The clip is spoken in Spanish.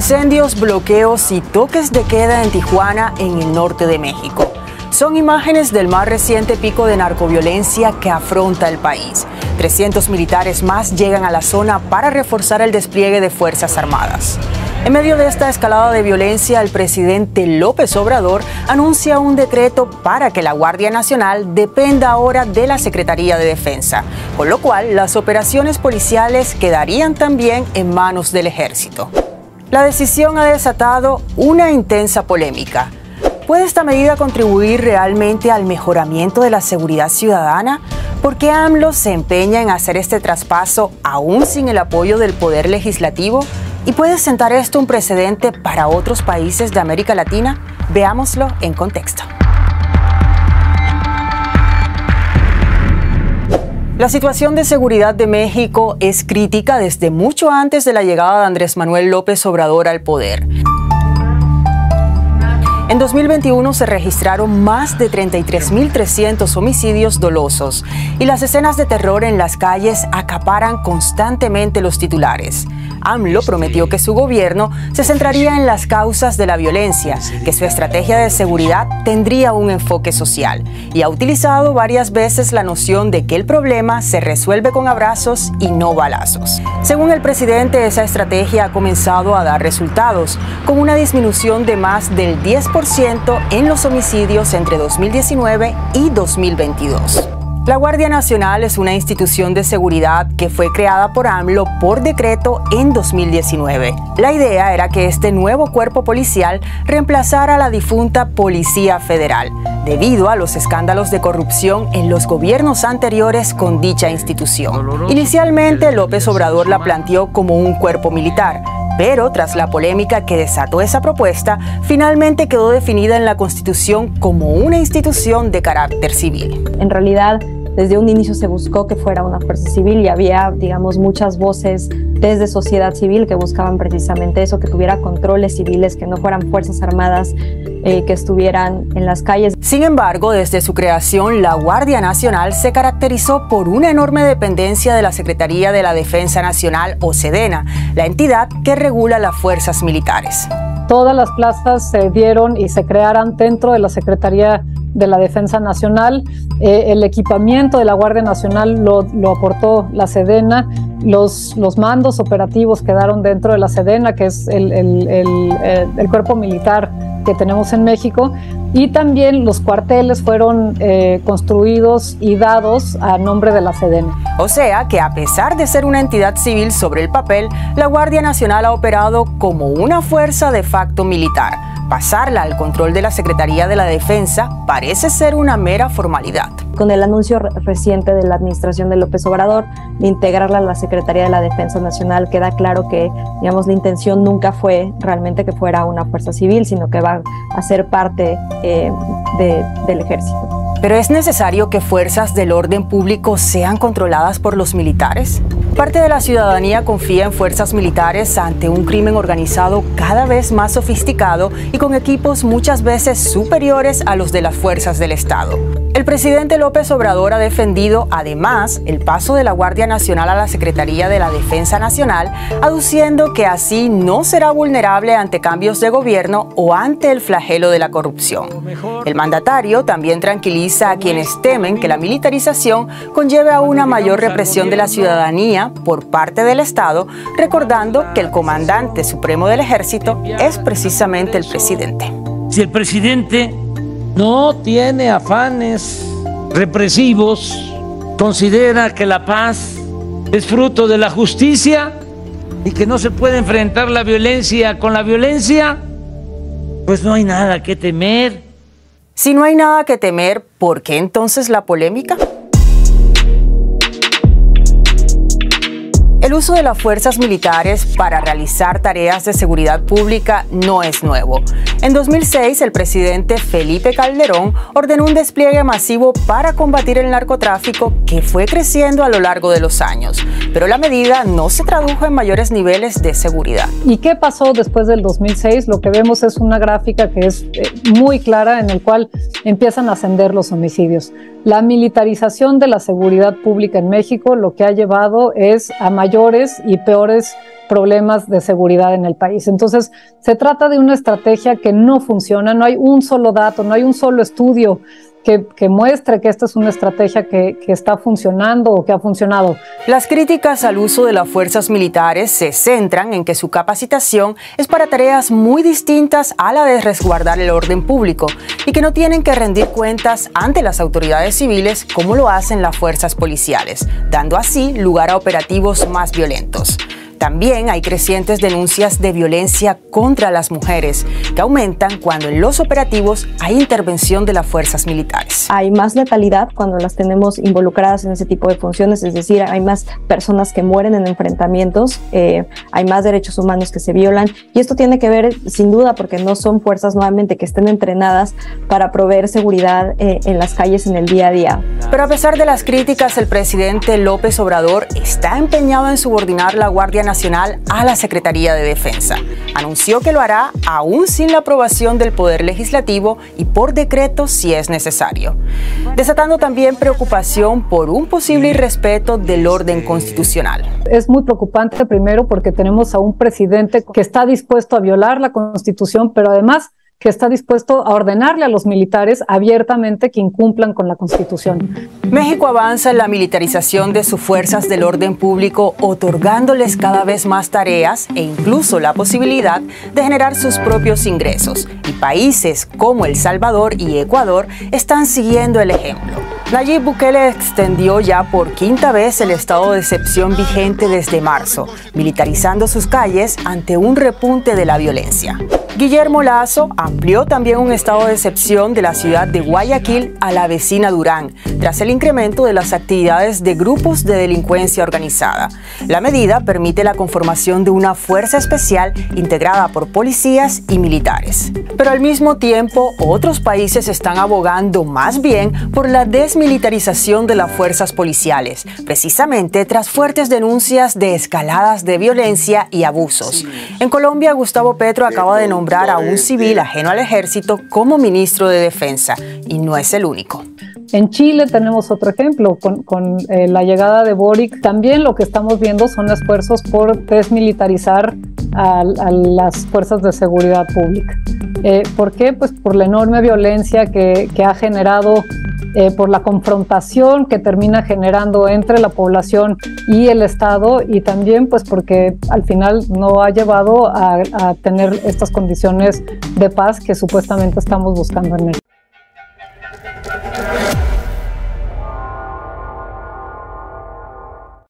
Incendios, bloqueos y toques de queda en Tijuana, en el norte de México. Son imágenes del más reciente pico de narcoviolencia que afronta el país. 300 militares más llegan a la zona para reforzar el despliegue de Fuerzas Armadas. En medio de esta escalada de violencia, el presidente López Obrador anuncia un decreto para que la Guardia Nacional dependa ahora de la Secretaría de Defensa, con lo cual las operaciones policiales quedarían también en manos del Ejército. La decisión ha desatado una intensa polémica. ¿Puede esta medida contribuir realmente al mejoramiento de la seguridad ciudadana? ¿Por qué AMLO se empeña en hacer este traspaso aún sin el apoyo del Poder Legislativo? ¿Y puede sentar esto un precedente para otros países de América Latina? Veámoslo en contexto. La situación de seguridad de México es crítica desde mucho antes de la llegada de Andrés Manuel López Obrador al poder. En 2021 se registraron más de 33.300 homicidios dolosos y las escenas de terror en las calles acaparan constantemente los titulares. AMLO prometió que su gobierno se centraría en las causas de la violencia, que su estrategia de seguridad tendría un enfoque social y ha utilizado varias veces la noción de que el problema se resuelve con abrazos y no balazos. Según el presidente, esa estrategia ha comenzado a dar resultados, con una disminución de más del 10% en los homicidios entre 2019 y 2022. La Guardia Nacional es una institución de seguridad que fue creada por AMLO por decreto en 2019. La idea era que este nuevo cuerpo policial reemplazara a la difunta Policía Federal, debido a los escándalos de corrupción en los gobiernos anteriores con dicha institución. Inicialmente, López Obrador la planteó como un cuerpo militar, pero tras la polémica que desató esa propuesta, finalmente quedó definida en la Constitución como una institución de carácter civil. En realidad, desde un inicio se buscó que fuera una fuerza civil y había, digamos, muchas voces desde sociedad civil que buscaban precisamente eso, que tuviera controles civiles, que no fueran fuerzas armadas que estuvieran en las calles. Sin embargo, desde su creación, la Guardia Nacional se caracterizó por una enorme dependencia de la Secretaría de la Defensa Nacional, o SEDENA, la entidad que regula las fuerzas militares. Todas las plazas se dieron y se crearon dentro de la Secretaría de la Defensa Nacional. El equipamiento de la Guardia Nacional lo aportó la SEDENA. Los mandos operativos quedaron dentro de la SEDENA, que es el cuerpo militar que tenemos en México, y también los cuarteles fueron construidos y dados a nombre de la SEDENA. O sea que a pesar de ser una entidad civil sobre el papel, la Guardia Nacional ha operado como una fuerza de facto militar. Pasarla al control de la Secretaría de la Defensa parece ser una mera formalidad. Con el anuncio reciente de la administración de López Obrador de integrarla a la Secretaría de la Defensa Nacional, queda claro que, digamos, la intención nunca fue realmente que fuera una fuerza civil, sino que va a ser parte del ejército. ¿Pero es necesario que fuerzas del orden público sean controladas por los militares? Parte de la ciudadanía confía en fuerzas militares ante un crimen organizado cada vez más sofisticado y con equipos muchas veces superiores a los de las fuerzas del Estado. El presidente López Obrador ha defendido, además, el paso de la Guardia Nacional a la Secretaría de la Defensa Nacional, aduciendo que así no será vulnerable ante cambios de gobierno o ante el flagelo de la corrupción. El mandatario también tranquiliza a quienes temen que la militarización conlleve a una mayor represión de la ciudadanía por parte del Estado, recordando que el comandante supremo del ejército es precisamente el presidente. Si el presidente no tiene afanes represivos, considera que la paz es fruto de la justicia y que no se puede enfrentar la violencia con la violencia, pues no hay nada que temer. Si no hay nada que temer, ¿por qué entonces la polémica? El uso de las fuerzas militares para realizar tareas de seguridad pública no es nuevo. En 2006, el presidente Felipe Calderón ordenó un despliegue masivo para combatir el narcotráfico que fue creciendo a lo largo de los años, pero la medida no se tradujo en mayores niveles de seguridad. ¿Y qué pasó después del 2006? Lo que vemos es una gráfica que es muy clara, en el cual empiezan a ascender los homicidios. La militarización de la seguridad pública en México lo que ha llevado es a mayores y peores problemas de seguridad en el país. Entonces, se trata de una estrategia que no funciona, no hay un solo dato, no hay un solo estudio que muestre que esta es una estrategia que está funcionando o que ha funcionado. Las críticas al uso de las fuerzas militares se centran en que su capacitación es para tareas muy distintas a la de resguardar el orden público y que no tienen que rendir cuentas ante las autoridades civiles como lo hacen las fuerzas policiales, dando así lugar a operativos más violentos. También hay crecientes denuncias de violencia contra las mujeres, que aumentan cuando en los operativos hay intervención de las fuerzas militares. Hay más letalidad cuando las tenemos involucradas en ese tipo de funciones, es decir, hay más personas que mueren en enfrentamientos, hay más derechos humanos que se violan, y esto tiene que ver sin duda porque no son fuerzas nuevamente que estén entrenadas para proveer seguridad en las calles en el día a día. Pero a pesar de las críticas, el presidente López Obrador está empeñado en subordinar la Guardia Nacional a la Secretaría de Defensa. Anunció que lo hará aún sin la aprobación del Poder Legislativo y por decreto si es necesario, desatando también preocupación por un posible irrespeto del orden constitucional. Es muy preocupante, primero, porque tenemos a un presidente que está dispuesto a violar la Constitución, pero además que está dispuesto a ordenarle a los militares abiertamente que incumplan con la Constitución. México avanza en la militarización de sus fuerzas del orden público, otorgándoles cada vez más tareas e incluso la posibilidad de generar sus propios ingresos. Y países como El Salvador y Ecuador están siguiendo el ejemplo. Nayib Bukele extendió ya por quinta vez el estado de excepción vigente desde marzo, militarizando sus calles ante un repunte de la violencia. Guillermo Lasso amplió también un estado de excepción de la ciudad de Guayaquil a la vecina Durán, tras el incremento de las actividades de grupos de delincuencia organizada. La medida permite la conformación de una fuerza especial integrada por policías y militares. Pero al mismo tiempo, otros países están abogando más bien por la desmilitarización de las fuerzas policiales, precisamente tras fuertes denuncias de escaladas de violencia y abusos. En Colombia, Gustavo Petro acaba de nombrar a un civil ajeno al ejército como ministro de Defensa, y no es el único. En Chile tenemos otro ejemplo, con la llegada de Boric. También lo que estamos viendo son esfuerzos por desmilitarizar a las fuerzas de seguridad pública. ¿Por qué? Pues por la enorme violencia que ha generado, por la confrontación que termina generando entre la población y el Estado, y también pues porque al final no ha llevado a tener estas condiciones de paz que supuestamente estamos buscando en México.